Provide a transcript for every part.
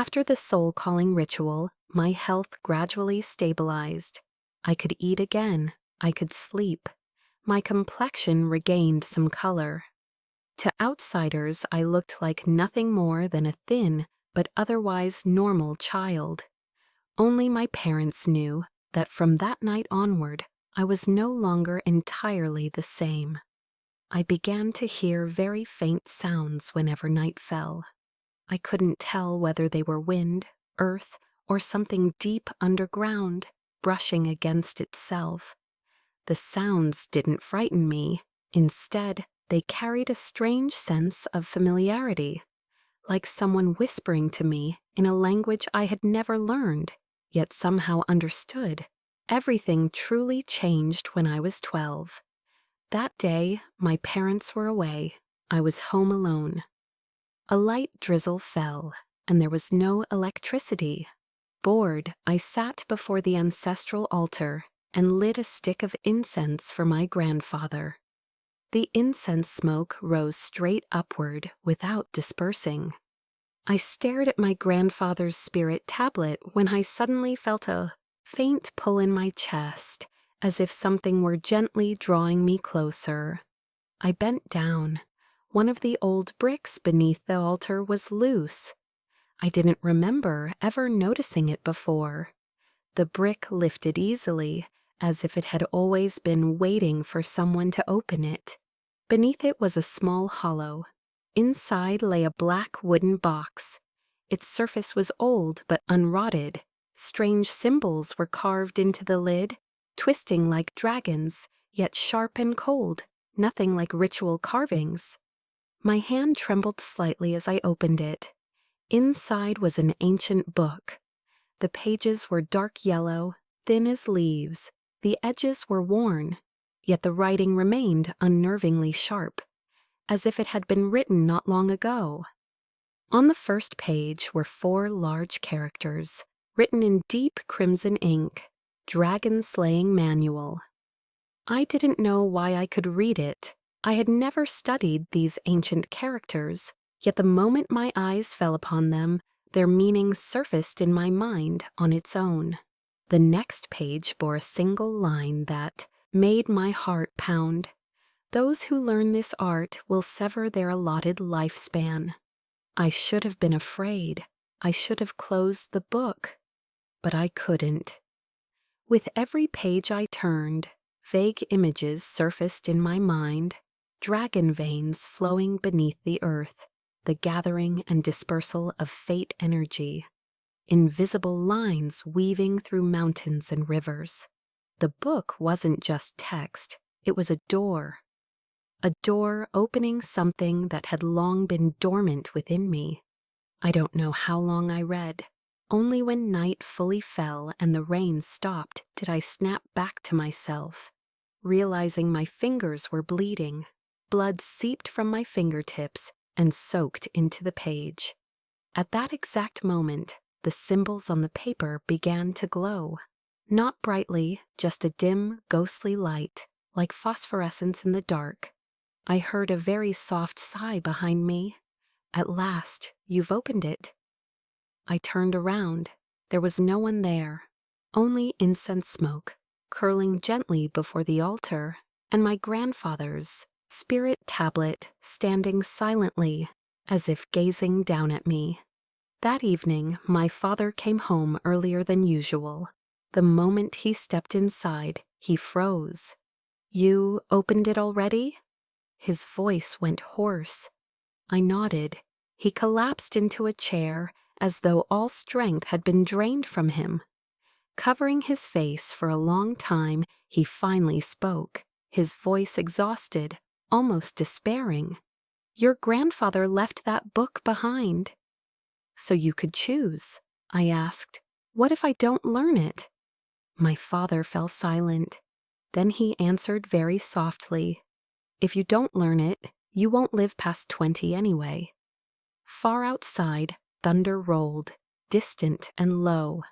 After the soul-calling ritual, my health gradually stabilized. I could eat again. I could sleep. My complexion regained some color. To outsiders, I looked like nothing more than a thin but otherwise normal child. Only my parents knew that from that night onward, I was no longer entirely the same. I began to hear very faint sounds whenever night fell. I couldn't tell whether they were wind, earth, or something deep underground, brushing against itself. The sounds didn't frighten me. Instead, they carried a strange sense of familiarity, like someone whispering to me in a language I had never learned, yet somehow understood. Everything truly changed when I was 12. That day, my parents were away. I was home alone. A light drizzle fell, and there was no electricity. Bored, I sat before the ancestral altar and lit a stick of incense for my grandfather. The incense smoke rose straight upward without dispersing. I stared at my grandfather's spirit tablet when I suddenly felt a faint pull in my chest, as if something were gently drawing me closer. I bent down. One of the old bricks beneath the altar was loose. I didn't remember ever noticing it before. The brick lifted easily, as if it had always been waiting for someone to open it. Beneath it was a small hollow. Inside lay a black wooden box. Its surface was old but unrotted. Strange symbols were carved into the lid, twisting like dragons, yet sharp and cold, nothing like ritual carvings. My hand trembled slightly as I opened it. Inside was an ancient book. The pages were dark yellow, thin as leaves. The edges were worn, yet the writing remained unnervingly sharp, as if it had been written not long ago. On the first page were 4 large characters, written in deep crimson ink, Dragon Slaying Manual. I didn't know why I could read it. I had never studied these ancient characters, yet the moment my eyes fell upon them, their meaning surfaced in my mind on its own. The next page bore a single line that made my heart pound. Those who learn this art will sever their allotted lifespan. I should have been afraid. I should have closed the book. But I couldn't. With every page I turned, vague images surfaced in my mind, dragon veins flowing beneath the earth, the gathering and dispersal of fate energy, invisible lines weaving through mountains and rivers. The book wasn't just text, it was a door opening something that had long been dormant within me. I don't know how long I read. Only when night fully fell and the rain stopped did I snap back to myself, realizing my fingers were bleeding. Blood seeped from my fingertips and soaked into the page. At that exact moment, the symbols on the paper began to glow. Not brightly, just a dim, ghostly light, like phosphorescence in the dark. I heard a very soft sigh behind me. At last, you've opened it. I turned around. There was no one there, only incense smoke, curling gently before the altar, and my grandfather's spirit tablet standing silently, as if gazing down at me. That evening, my father came home earlier than usual. The moment he stepped inside, he froze. "You opened it already?" His voice went hoarse. I nodded. He collapsed into a chair as though all strength had been drained from him. Covering his face for a long time, he finally spoke, his voice exhausted, almost despairing. "Your grandfather left that book behind." "So you could choose?" I asked. "What if I don't learn it?" My father fell silent. Then he answered very softly, "If you don't learn it, you won't live past 20 anyway." Far outside, thunder rolled, distant and low.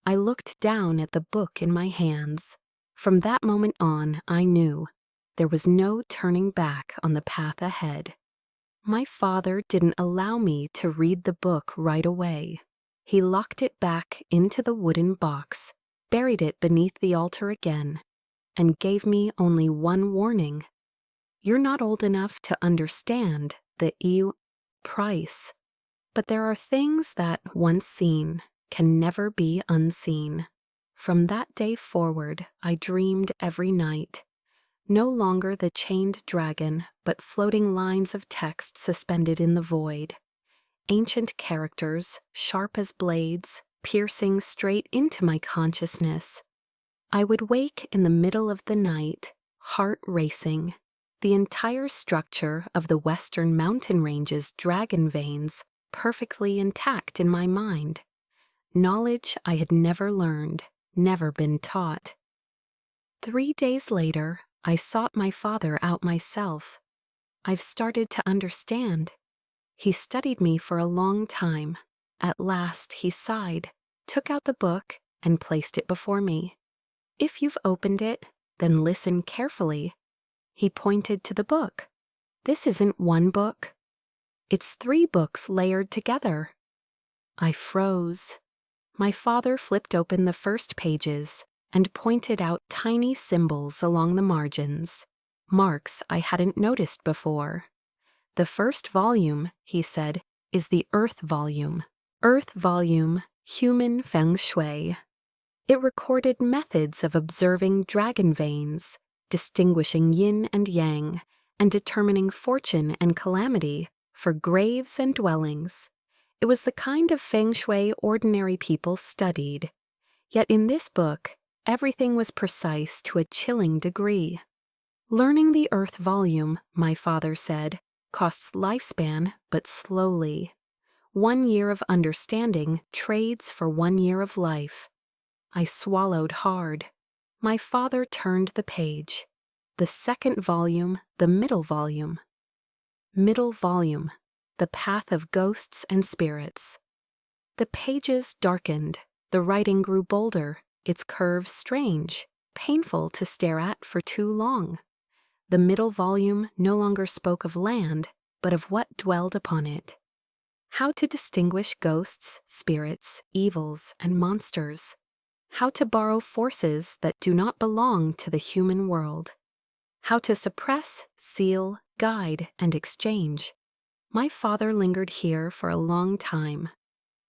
I looked down at the book in my hands. From that moment on, I knew there was no turning back on the path ahead. My father didn't allow me to read the book right away. He locked it back into the wooden box, buried it beneath the altar again, and gave me only one warning. You're not old enough to understand the price, but there are things that, once seen, can never be unseen. From that day forward, I dreamed every night. No longer the chained dragon, but floating lines of text suspended in the void. Ancient characters, sharp as blades, piercing straight into my consciousness. I would wake in the middle of the night, heart racing. The entire structure of the western mountain range's dragon veins perfectly intact in my mind. Knowledge I had never learned, never been taught. 3 days later, I sought my father out myself. I've started to understand. He studied me for a long time. At last he sighed, took out the book, and placed it before me. If you've opened it, then listen carefully. He pointed to the book. This isn't one book. It's 3 books layered together. I froze. My father flipped open the first pages and pointed out tiny symbols along the margins, marks I hadn't noticed before. The first volume, he said, is the Earth Volume. Earth Volume, Human Feng Shui. It recorded methods of observing dragon veins, distinguishing yin and yang, and determining fortune and calamity for graves and dwellings. It was the kind of feng shui ordinary people studied. Yet in this book, everything was precise to a chilling degree. Learning the Earth Volume, my father said, costs lifespan, but slowly. 1 year of understanding trades for 1 year of life. I swallowed hard. My father turned the page. The second volume, the middle volume. Middle volume, the path of ghosts and spirits. The pages darkened. The writing grew bolder, its curves strange, painful to stare at for too long. The middle volume no longer spoke of land, but of what dwelled upon it. How to distinguish ghosts, spirits, evils, and monsters. How to borrow forces that do not belong to the human world. How to suppress, seal, guide, and exchange. My father lingered here for a long time.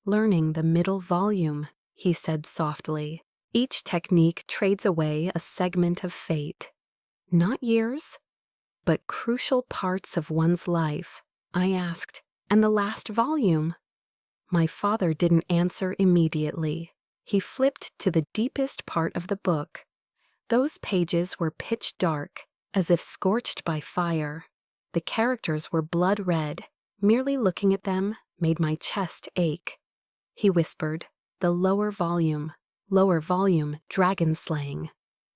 Learning the middle volume, he said softly. Each technique trades away a segment of fate. Not years, but crucial parts of one's life. I asked, and the last volume? My father didn't answer immediately. He flipped to the deepest part of the book. Those pages were pitch dark, as if scorched by fire. The characters were blood red. Merely looking at them made my chest ache. He whispered, the lower volume, dragon slaying.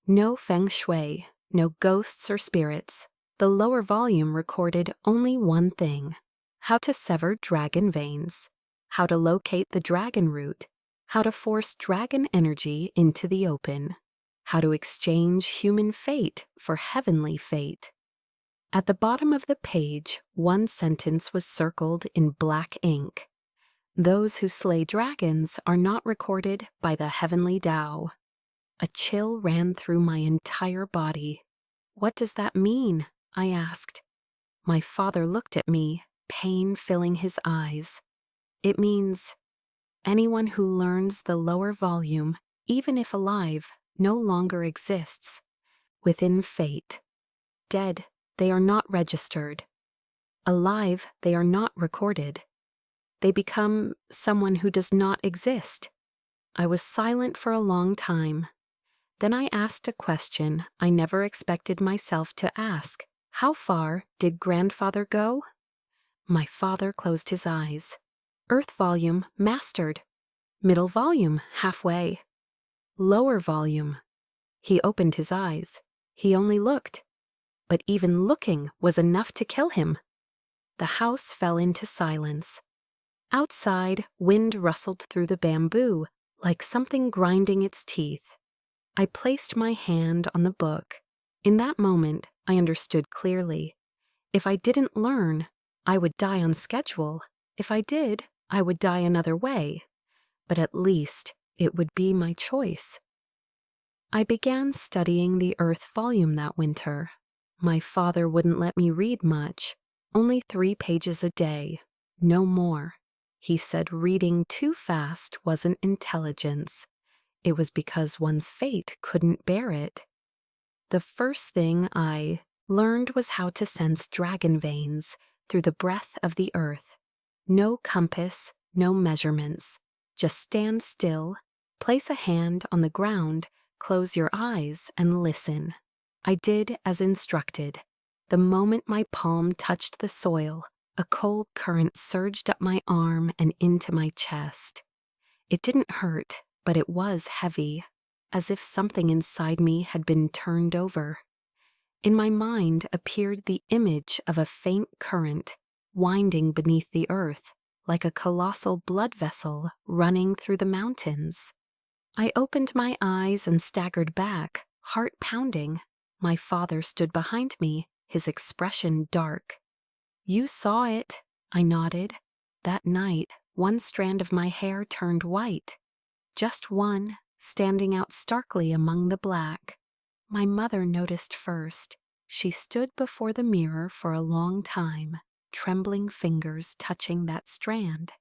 No feng shui, no ghosts or spirits. The lower volume recorded only one thing: how to sever dragon veins, how to locate the dragon root, how to force dragon energy into the open, how to exchange human fate for heavenly fate. At the bottom of the page, one sentence was circled in black ink. Those who slay dragons are not recorded by the heavenly Tao. A chill ran through my entire body. What does that mean? I asked. My father looked at me, pain filling his eyes. It means anyone who learns the lower volume, even if alive, no longer exists. Within fate. Dead, they are not registered. Alive, they are not recorded. They become someone who does not exist. I was silent for a long time. Then I asked a question I never expected myself to ask. How far did grandfather go? My father closed his eyes. Earth volume, mastered. Middle volume, halfway. Lower volume. He opened his eyes. He only looked. But even looking was enough to kill him. The house fell into silence. Outside, wind rustled through the bamboo, like something grinding its teeth. I placed my hand on the book. In that moment, I understood clearly. If I didn't learn, I would die on schedule. If I did, I would die another way. but at least it would be my choice. I began studying the Earth volume that winter. My father wouldn't let me read much, only 3 pages a day, no more. He said reading too fast wasn't intelligence. It was because one's fate couldn't bear it. The first thing I learned was how to sense dragon veins through the breath of the earth. No compass, no measurements. Just stand still, place a hand on the ground, close your eyes, and listen. I did as instructed. The moment my palm touched the soil, a cold current surged up my arm and into my chest. It didn't hurt, but it was heavy, as if something inside me had been turned over. In my mind appeared the image of a faint current winding beneath the earth, like a colossal blood vessel running through the mountains. I opened my eyes and staggered back, heart pounding. My father stood behind me, his expression dark. "You saw it," I nodded. That night, one strand of my hair turned white. Just one, standing out starkly among the black. My mother noticed first. She stood before the mirror for a long time, trembling fingers touching that strand,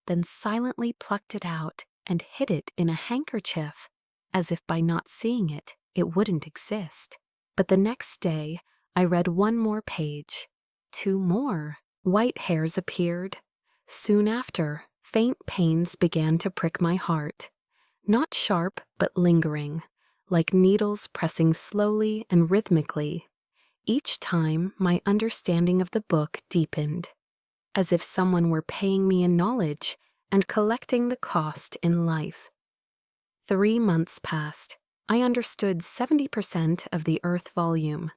then silently plucked it out and hid it in a handkerchief, as if by not seeing it, it wouldn't exist. But the next day, I read one more page. 2 more. White hairs appeared. Soon after, faint pains began to prick my heart. Not sharp, but lingering, like needles pressing slowly and rhythmically. Each time, my understanding of the book deepened, as if someone were paying me in knowledge and collecting the cost in life. 3 months passed. I understood 70% of the Earth volume.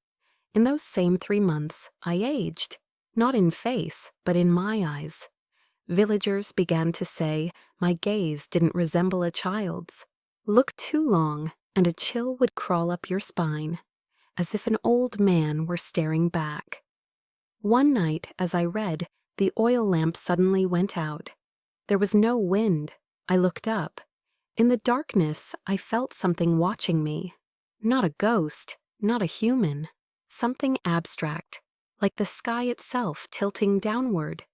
In those same 3 months, I aged, not in face, but in my eyes. Villagers began to say my gaze didn't resemble a child's. Look too long, and a chill would crawl up your spine, as if an old man were staring back. One night, as I read, the oil lamp suddenly went out. There was no wind. I looked up. In the darkness, I felt something watching me. Not a ghost, not a human. Something abstract, like the sky itself tilting downward.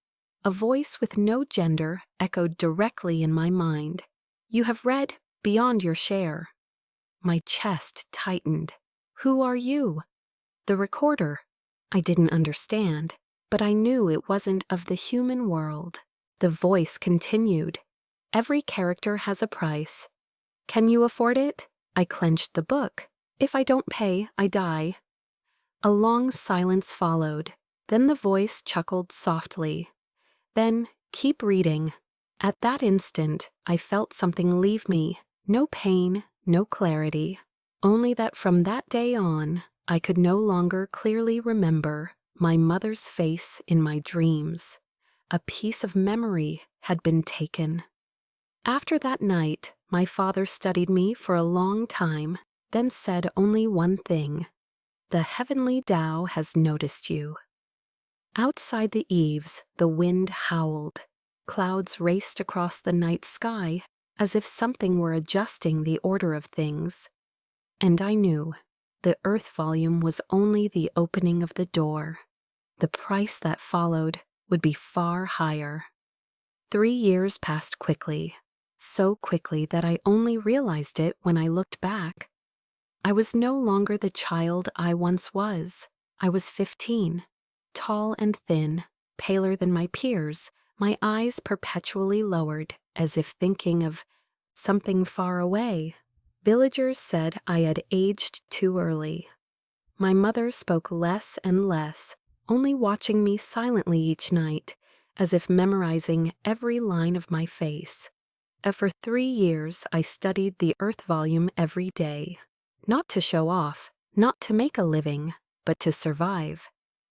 A voice with no gender echoed directly in my mind. "You have read beyond your share." My chest tightened. "Who are you?" "The recorder." I didn't understand, but I knew it wasn't of the human world. The voice continued. "Every character has a price. Can you afford it?" I clenched the book. "If I don't pay, I die." A long silence followed. Then the voice chuckled softly. "Then keep reading." At that instant, I felt something leave me. No pain, no clarity. Only that from that day on, I could no longer clearly remember my mother's face in my dreams. A piece of memory had been taken. After that night, my father studied me for a long time, then said only one thing. "The heavenly Tao has noticed you." Outside the eaves, the wind howled. Clouds raced across the night sky, as if something were adjusting the order of things. And I knew the Earth volume was only the opening of the door. The price that followed would be far higher. 3 years passed quickly, so quickly that I only realized it when I looked back. I was no longer the child I once was. I was 15, tall and thin, paler than my peers, my eyes perpetually lowered, as if thinking of something far away. Villagers said I had aged too early. My mother spoke less and less, only watching me silently each night, as if memorizing every line of my face. For 3 years, I studied the Earth volume every day. Not to show off, not to make a living, but to survive.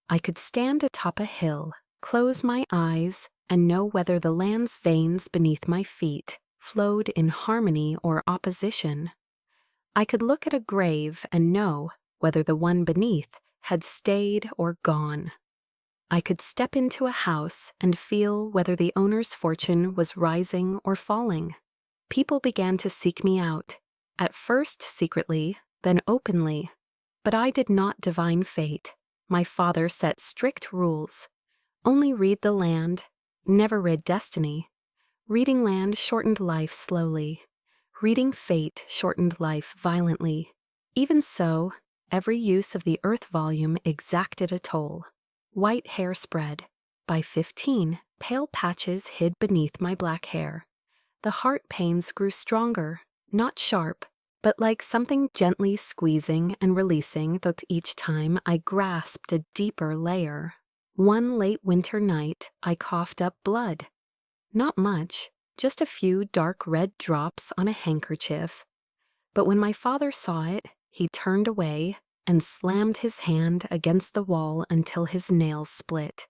I could stand atop a hill, close my eyes, and know whether the land's veins beneath my feet flowed in harmony or opposition. I could look at a grave and know whether the one beneath had stayed or gone. I could step into a house and feel whether the owner's fortune was rising or falling. People began to seek me out, at first secretly, then openly. But I did not divine fate. My father set strict rules. Only read the land, never read destiny. Reading land shortened life slowly. Reading fate shortened life violently. Even so, every use of the Earth volume exacted a toll. White hair spread. By 15, pale patches hid beneath my black hair. The heart pains grew stronger, not sharp, but like something gently squeezing and releasing each time I grasped a deeper layer. One late winter night, I coughed up blood. Not much, just a few dark red drops on a handkerchief. But when my father saw it, he turned away and slammed his hand against the wall until his nails split.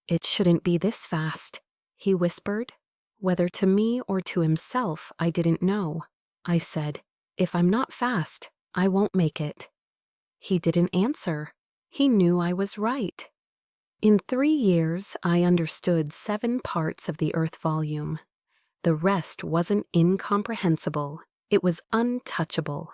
"It shouldn't be this fast," he whispered. Whether to me or to himself, I didn't know. I said, "If I'm not fast, I won't make it." He didn't answer. He knew I was right. In 3 years, I understood 7 parts of the Earth volume. The rest wasn't incomprehensible, it was untouchable.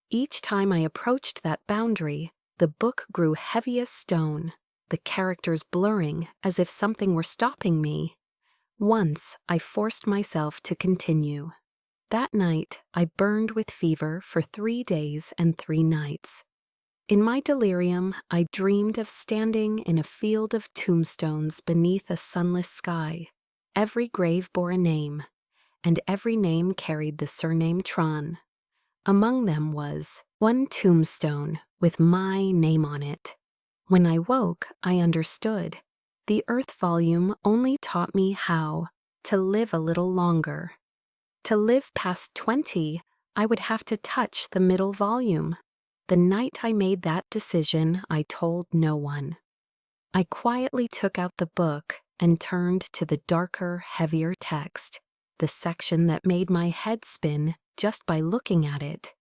Each time I approached that boundary, the book grew heavy as stone, the characters blurring as if something were stopping me. Once, I forced myself to continue. That night, I burned with fever for 3 days and 3 nights. In my delirium, I dreamed of standing in a field of tombstones beneath a sunless sky. Every grave bore a name, and every name carried the surname Tron. Among them was one tombstone with my name on it. When I woke, I understood. The Earth volume only taught me how to live a little longer. To live past 20, I would have to touch the middle volume. The night I made that decision, I told no one. I quietly took out the book and turned to the darker, heavier text, the section that made my head spin just by looking at it.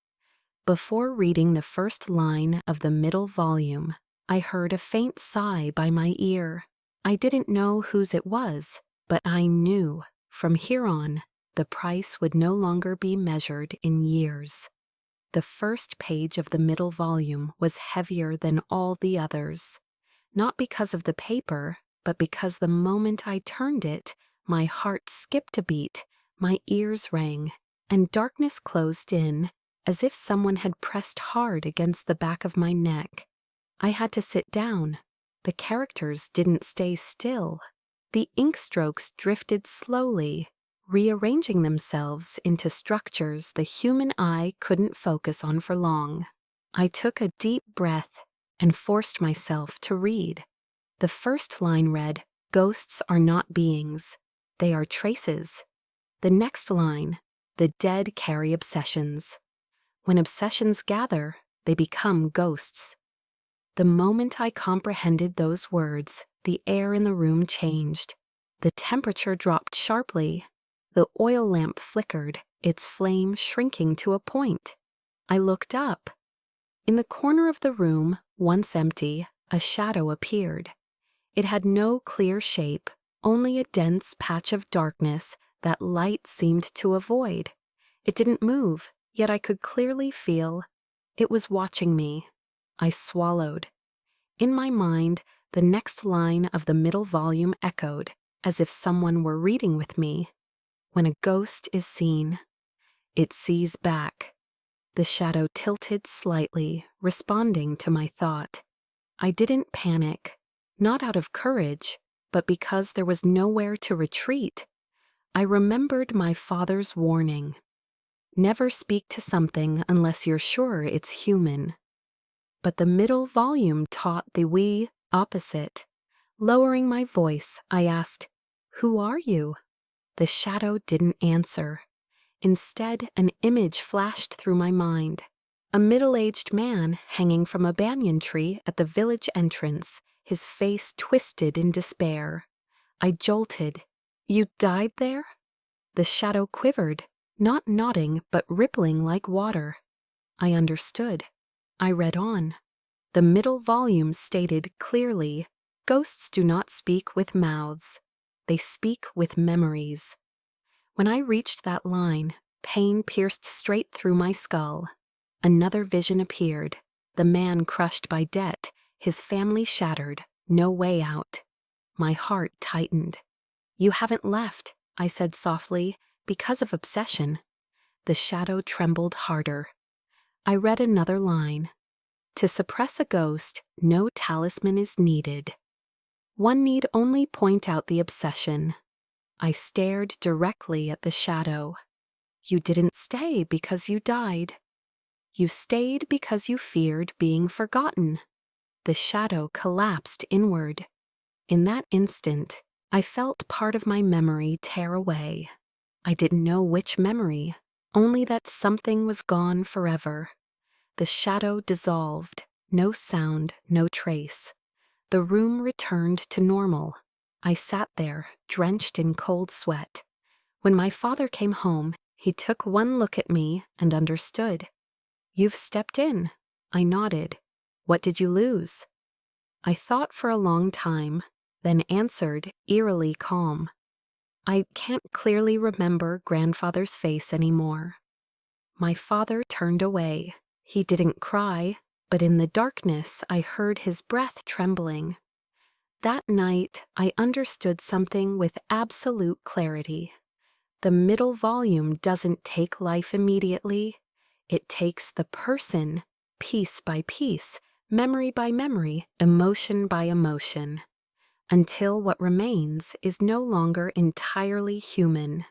Before reading the first line of the middle volume, I heard a faint sigh by my ear. I didn't know whose it was, but I knew, from here on, the price would no longer be measured in years. The first page of the middle volume was heavier than all the others, not because of the paper, but because the moment I turned it, my heart skipped a beat, my ears rang, and darkness closed in, as if someone had pressed hard against the back of my neck. I had to sit down. The characters didn't stay still. The ink strokes drifted slowly, rearranging themselves into structures the human eye couldn't focus on for long. I took a deep breath and forced myself to read. The first line read, "Ghosts are not beings. They are traces." The next line, "The dead carry obsessions. When obsessions gather, they become ghosts." The moment I comprehended those words, the air in the room changed. The temperature dropped sharply. The oil lamp flickered, its flame shrinking to a point. I looked up. In the corner of the room, once empty, a shadow appeared. It had no clear shape, only a dense patch of darkness that light seemed to avoid. It didn't move, yet I could clearly feel it was watching me. I swallowed. In my mind, the next line of the middle volume echoed, as if someone were reading with me. When a ghost is seen, it sees back. The shadow tilted slightly, responding to my thought. I didn't panic, not out of courage, but because there was nowhere to retreat. I remembered my father's warning. Never speak to something unless you're sure it's human. But the middle volume taught the opposite. Lowering my voice, I asked, "Who are you?" The shadow didn't answer. Instead, an image flashed through my mind. A middle-aged man hanging from a banyan tree at the village entrance, his face twisted in despair. I jolted. "You died there?" The shadow quivered, not nodding but rippling like water. I understood. I read on. The middle volume stated clearly, "Ghosts do not speak with mouths. They speak with memories." When I reached that line, pain pierced straight through my skull. Another vision appeared, the man crushed by debt, his family shattered, no way out. My heart tightened. "You haven't left," I said softly, "because of obsession." The shadow trembled harder. I read another line. "To suppress a ghost, no talisman is needed. One need only point out the obsession." I stared directly at the shadow. "You didn't stay because you died. You stayed because you feared being forgotten." The shadow collapsed inward. In that instant, I felt part of my memory tear away. I didn't know which memory, only that something was gone forever. The shadow dissolved, no sound, no trace. The room returned to normal. I sat there, drenched in cold sweat. When my father came home, he took one look at me and understood. "You've stepped in." I nodded. "What did you lose?" I thought for a long time, then answered, eerily calm. "I can't clearly remember grandfather's face anymore." My father turned away. He didn't cry, but in the darkness I heard his breath trembling. That night, I understood something with absolute clarity. The middle volume doesn't take life immediately. It takes the person, piece by piece, memory by memory, emotion by emotion, until what remains is no longer entirely human.